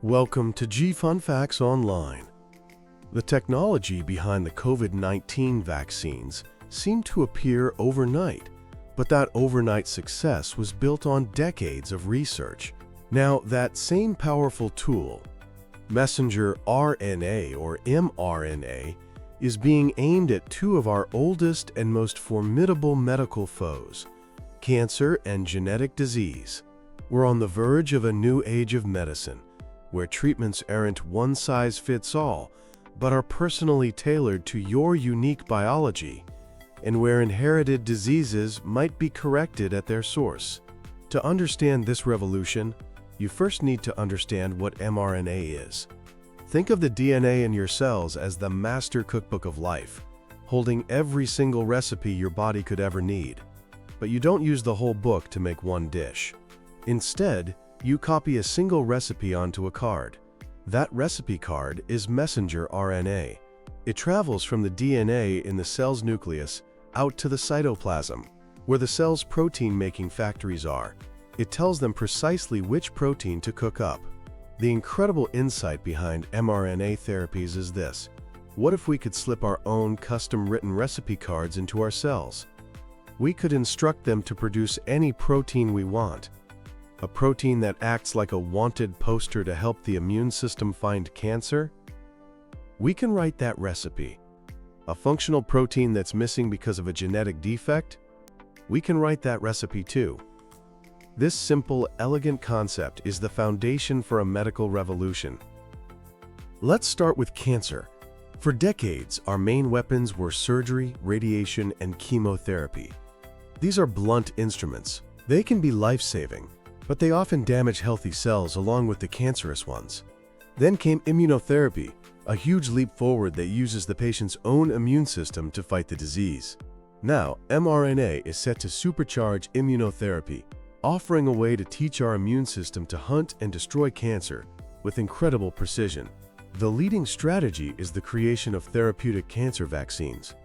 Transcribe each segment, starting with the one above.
Welcome to Fun Facts Online. The technology behind the COVID-19 vaccines seemed to appear overnight, but that overnight success was built on decades of research. Now, that same powerful tool, messenger RNA or mRNA, is being aimed at two of our oldest and most formidable medical foes, cancer and genetic disease. We're on the verge of a new age of medicine, where treatments aren't one-size-fits-all, but are personally tailored to your unique biology, and where inherited diseases might be corrected at their source. To understand this revolution, you first need to understand what mRNA is. Think of the DNA in your cells as the master cookbook of life, holding every single recipe your body could ever need. But you don't use the whole book to make one dish. Instead, you copy a single recipe onto a card. That recipe card is messenger RNA. It travels from the DNA in the cell's nucleus out to the cytoplasm, where the cell's protein-making factories are. It tells them precisely which protein to cook up. The incredible insight behind mRNA therapies is this: what if we could slip our own custom-written recipe cards into our cells? We could instruct them to produce any protein we want. A protein that acts like a wanted poster to help the immune system find cancer? We can write that recipe. A functional protein that's missing because of a genetic defect? We can write that recipe too. This simple, elegant concept is the foundation for a medical revolution. Let's start with cancer. For decades, our main weapons were surgery, radiation, and chemotherapy. These are blunt instruments. They can be life-saving, but they often damage healthy cells along with the cancerous ones. Then came immunotherapy, a huge leap forward that uses the patient's own immune system to fight the disease. Now, mRNA is set to supercharge immunotherapy, offering a way to teach our immune system to hunt and destroy cancer with incredible precision. The leading strategy is the creation of therapeutic cancer vaccines.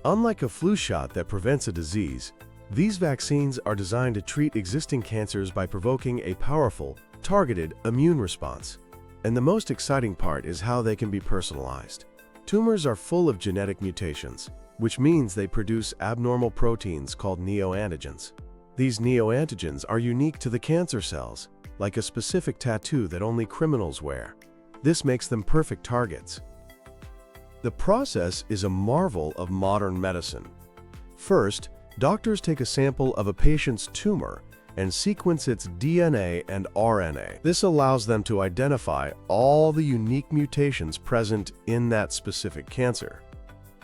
Unlike a flu shot that prevents a disease, these vaccines are designed to treat existing cancers by provoking a powerful, targeted immune response. And the most exciting part is how they can be personalized. Tumors are full of genetic mutations, which means they produce abnormal proteins called neoantigens. These neoantigens are unique to the cancer cells, like a specific tattoo that only criminals wear. This makes them perfect targets. The process is a marvel of modern medicine. First, doctors take a sample of a patient's tumor and sequence its DNA and RNA. This allows them to identify all the unique mutations present in that specific cancer.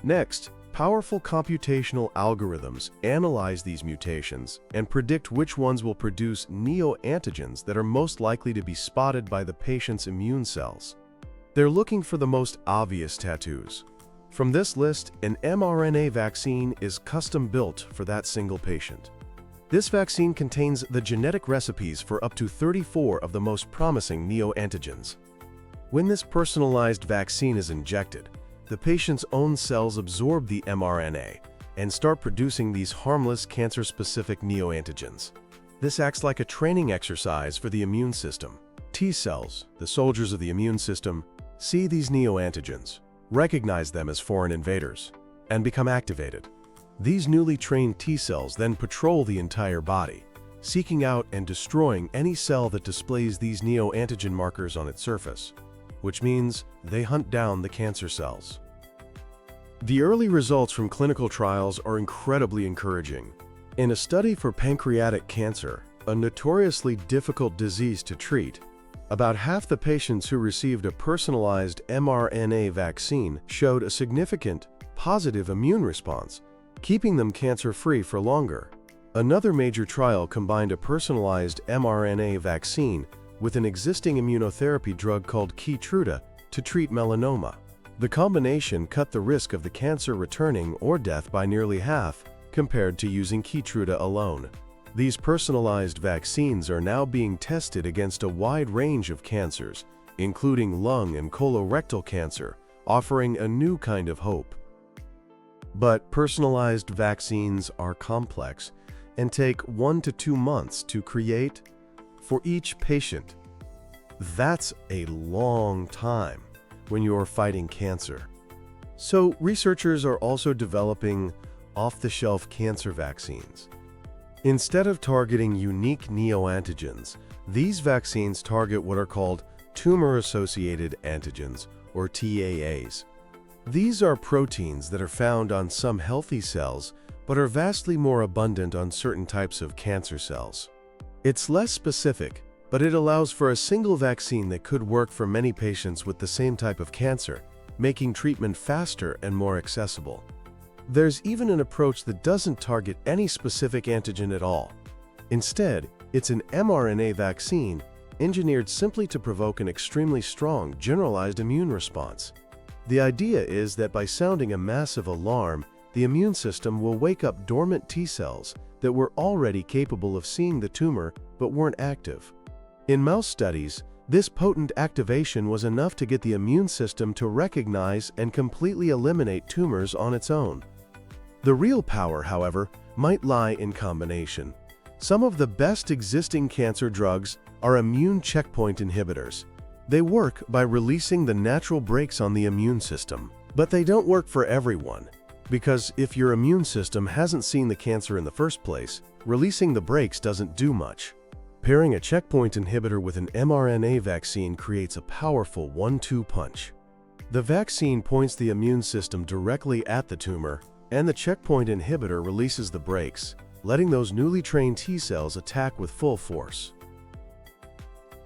Next, powerful computational algorithms analyze these mutations and predict which ones will produce neoantigens that are most likely to be spotted by the patient's immune cells. They're looking for the most obvious tattoos. From this list, an mRNA vaccine is custom-built for that single patient. This vaccine contains the genetic recipes for up to 34 of the most promising neoantigens. When this personalized vaccine is injected, the patient's own cells absorb the mRNA and start producing these harmless cancer-specific neoantigens. This acts like a training exercise for the immune system. T cells, the soldiers of the immune system, see these neoantigens, recognize them as foreign invaders, and become activated. These newly trained T cells then patrol the entire body, seeking out and destroying any cell that displays these neoantigen markers on its surface, which means they hunt down the cancer cells. The early results from clinical trials are incredibly encouraging. In a study for pancreatic cancer, a notoriously difficult disease to treat, about half the patients who received a personalized mRNA vaccine showed a significant, positive immune response, keeping them cancer-free for longer. Another major trial combined a personalized mRNA vaccine with an existing immunotherapy drug called Keytruda to treat melanoma. The combination cut the risk of the cancer returning or death by nearly half compared to using Keytruda alone. These personalized vaccines are now being tested against a wide range of cancers, including lung and colorectal cancer, offering a new kind of hope. But personalized vaccines are complex and take 1 to 2 months to create for each patient. That's a long time when you're fighting cancer. So researchers are also developing off-the-shelf cancer vaccines. Instead of targeting unique neoantigens, these vaccines target what are called tumor-associated antigens, or TAAs. These are proteins that are found on some healthy cells, but are vastly more abundant on certain types of cancer cells. It's less specific, but it allows for a single vaccine that could work for many patients with the same type of cancer, making treatment faster and more accessible. There's even an approach that doesn't target any specific antigen at all. Instead, it's an mRNA vaccine engineered simply to provoke an extremely strong, generalized immune response. The idea is that by sounding a massive alarm, the immune system will wake up dormant T cells that were already capable of seeing the tumor but weren't active. In mouse studies, this potent activation was enough to get the immune system to recognize and completely eliminate tumors on its own. The real power, however, might lie in combination. Some of the best existing cancer drugs are immune checkpoint inhibitors. They work by releasing the natural brakes on the immune system. But they don't work for everyone, because if your immune system hasn't seen the cancer in the first place, releasing the brakes doesn't do much. Pairing a checkpoint inhibitor with an mRNA vaccine creates a powerful 1-2 punch. The vaccine points the immune system directly at the tumor, and the checkpoint inhibitor releases the brakes, letting those newly trained T cells attack with full force.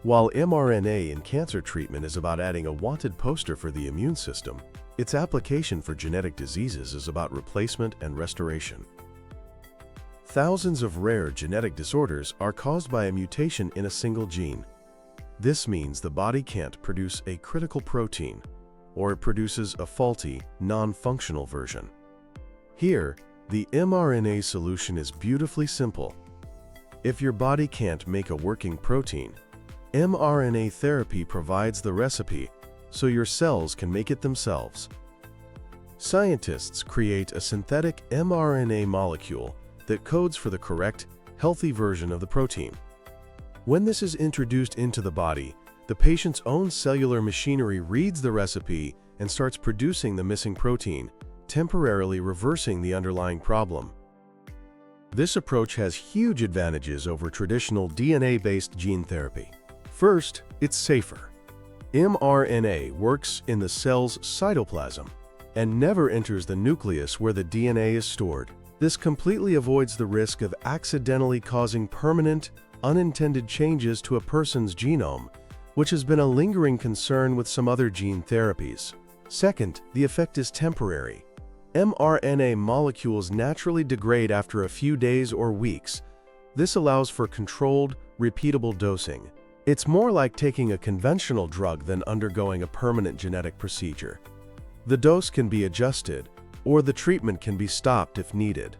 While mRNA in cancer treatment is about adding a wanted poster for the immune system, its application for genetic diseases is about replacement and restoration. Thousands of rare genetic disorders are caused by a mutation in a single gene. This means the body can't produce a critical protein, or it produces a faulty, non-functional version. Here, the mRNA solution is beautifully simple. If your body can't make a working protein, mRNA therapy provides the recipe so your cells can make it themselves. Scientists create a synthetic mRNA molecule that codes for the correct, healthy version of the protein. When this is introduced into the body, the patient's own cellular machinery reads the recipe and starts producing the missing protein, temporarily reversing the underlying problem. This approach has huge advantages over traditional DNA-based gene therapy. First, it's safer. mRNA works in the cell's cytoplasm and never enters the nucleus where the DNA is stored. This completely avoids the risk of accidentally causing permanent, unintended changes to a person's genome, which has been a lingering concern with some other gene therapies. Second, the effect is temporary. mRNA molecules naturally degrade after a few days or weeks. This allows for controlled, repeatable dosing. It's more like taking a conventional drug than undergoing a permanent genetic procedure. The dose can be adjusted, or the treatment can be stopped if needed.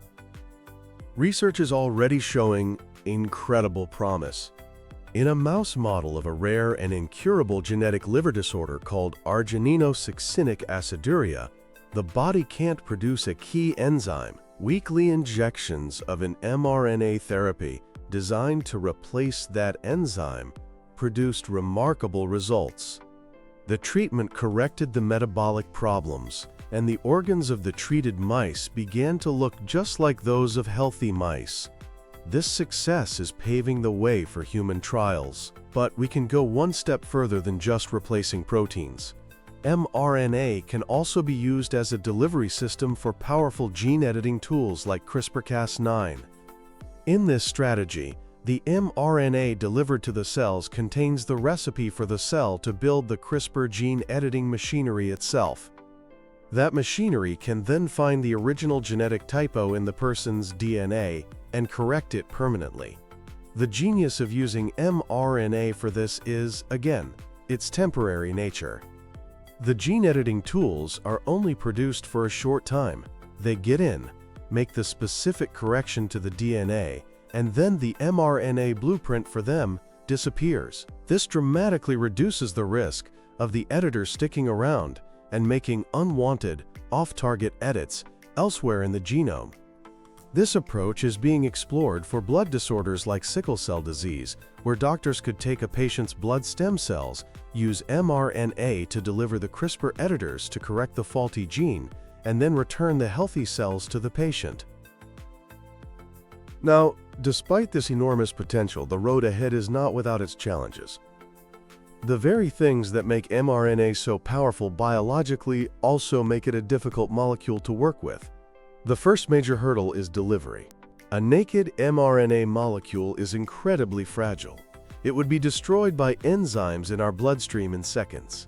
Research is already showing incredible promise. In a mouse model of a rare and incurable genetic liver disorder called argininosuccinic aciduria, the body can't produce a key enzyme. Weekly injections of an mRNA therapy designed to replace that enzyme produced remarkable results. The treatment corrected the metabolic problems, and the organs of the treated mice began to look just like those of healthy mice. This success is paving the way for human trials. But we can go one step further than just replacing proteins. mRNA can also be used as a delivery system for powerful gene editing tools like CRISPR-Cas9. In this strategy, the mRNA delivered to the cells contains the recipe for the cell to build the CRISPR gene editing machinery itself. That machinery can then find the original genetic typo in the person's DNA and correct it permanently. The genius of using mRNA for this is, again, its temporary nature. The gene editing tools are only produced for a short time. They get in, make the specific correction to the DNA, and then the mRNA blueprint for them disappears. This dramatically reduces the risk of the editor sticking around and making unwanted, off-target edits elsewhere in the genome. This approach is being explored for blood disorders like sickle cell disease, where doctors could take a patient's blood stem cells, use mRNA to deliver the CRISPR editors to correct the faulty gene, and then return the healthy cells to the patient. Now, despite this enormous potential, the road ahead is not without its challenges. The very things that make mRNA so powerful biologically also make it a difficult molecule to work with. The first major hurdle is delivery. A naked mRNA molecule is incredibly fragile. It would be destroyed by enzymes in our bloodstream in seconds.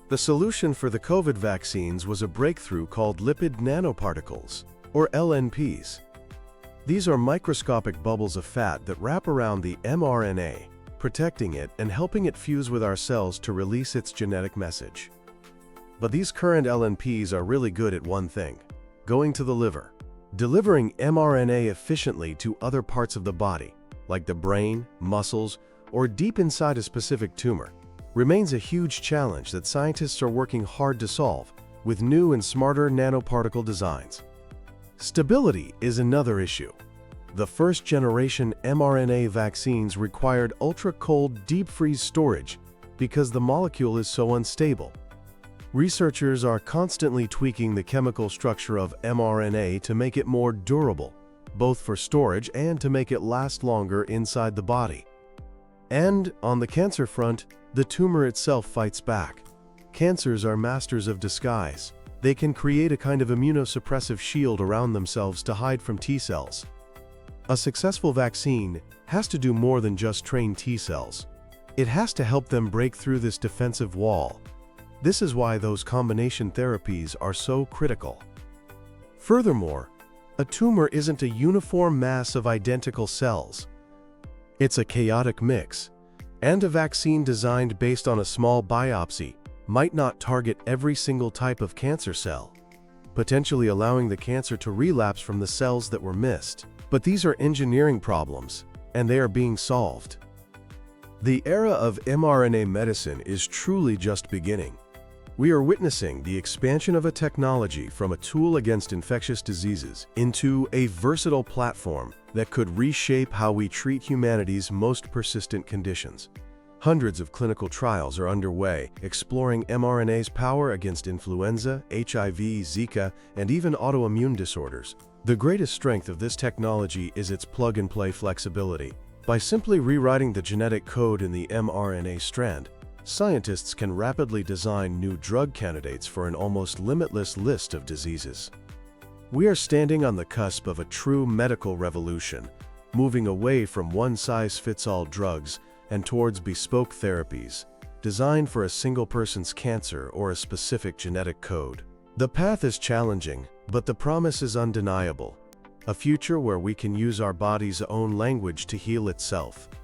The solution for the COVID vaccines was a breakthrough called lipid nanoparticles, or LNPs. These are microscopic bubbles of fat that wrap around the mRNA, protecting it and helping it fuse with our cells to release its genetic message. But these current LNPs are really good at one thing: going to the liver. Delivering mRNA efficiently to other parts of the body, like the brain, muscles, or deep inside a specific tumor, remains a huge challenge that scientists are working hard to solve with new and smarter nanoparticle designs. Stability is another issue. The first-generation mRNA vaccines required ultra-cold deep-freeze storage because the molecule is so unstable. Researchers are constantly tweaking the chemical structure of mRNA to make it more durable, both for storage and to make it last longer inside the body. And on the cancer front, the tumor itself fights back. Cancers are masters of disguise. They can create a kind of immunosuppressive shield around themselves to hide from T cells. A successful vaccine has to do more than just train T cells. It has to help them break through this defensive wall. This is why those combination therapies are so critical. Furthermore, a tumor isn't a uniform mass of identical cells. It's a chaotic mix, and a vaccine designed based on a small biopsy might not target every single type of cancer cell, potentially allowing the cancer to relapse from the cells that were missed. But these are engineering problems, and they are being solved. The era of mRNA medicine is truly just beginning. We are witnessing the expansion of a technology from a tool against infectious diseases into a versatile platform that could reshape how we treat humanity's most persistent conditions. Hundreds of clinical trials are underway, exploring mRNA's power against influenza, HIV, Zika, and even autoimmune disorders. The greatest strength of this technology is its plug-and-play flexibility. By simply rewriting the genetic code in the mRNA strand, scientists can rapidly design new drug candidates for an almost limitless list of diseases. We are standing on the cusp of a true medical revolution, moving away from one-size-fits-all drugs and towards bespoke therapies, designed for a single person's cancer or a specific genetic code. The path is challenging, but the promise is undeniable: a future where we can use our body's own language to heal itself.